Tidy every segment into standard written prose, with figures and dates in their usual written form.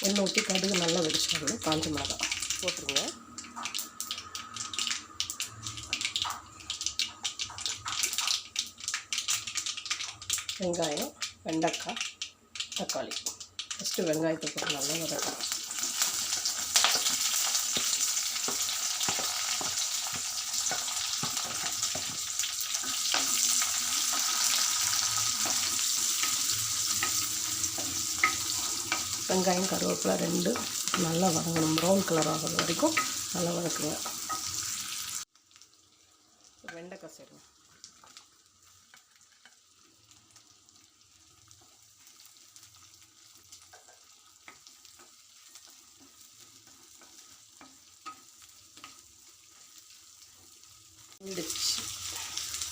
எண்ணெய் ஊற்றி கடுகு நல்லா வெடிச்சிட்டாங்க. காஞ்ச மிளகா போட்டுருங்க. வெங்காயம், வெண்டைக்காய், தக்காளி. ஃபஸ்ட்டு வெங்காயத்தை போட்டு நல்லா வதக்கணும். வெங்காயம் கருவேப்பிலை ரெண்டு நல்லா வதங்கணும். ப்ரௌன் கலர் ஆகிறது வரைக்கும் நல்லா வதக்குங்க. வெண்டைக்காய் சேருங்க.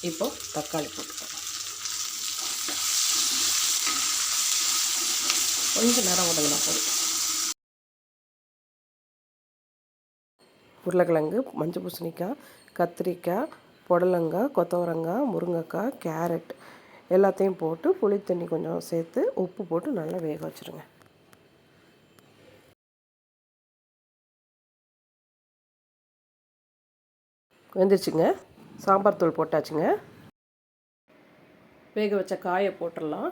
இப்போ தக்காளி போட்டுக்கலாம். கொஞ்சம் நேரம் வதங்கினா போதும். உருளைக்கிழங்கு, மஞ்சள் பூசணிக்காய், கத்திரிக்காய், புடலங்காய், கொத்தவரங்காய், முருங்கைக்காய், கேரட் எல்லாத்தையும் போட்டு புளி தண்ணி கொஞ்சம் சேர்த்து உப்பு போட்டு நல்லா வேக வச்சுருங்க. வெந்துருச்சுங்க. சாம்பார் தூள் போட்டாச்சுங்க. வேக வச்ச காயை போட்டுடலாம்.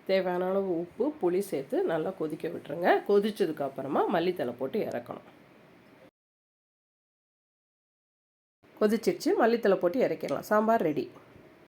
தேவையான அளவு உப்பு, புளி சேர்த்து நல்லா கொதிக்க விட்டுருங்க. கொதிச்சதுக்கப்புறமா மல்லித்தழை போட்டு இறக்கணும். கொதிச்சிடுச்சு. மல்லித்தழை போட்டு இறக்கிடலாம். சாம்பார் ரெடி.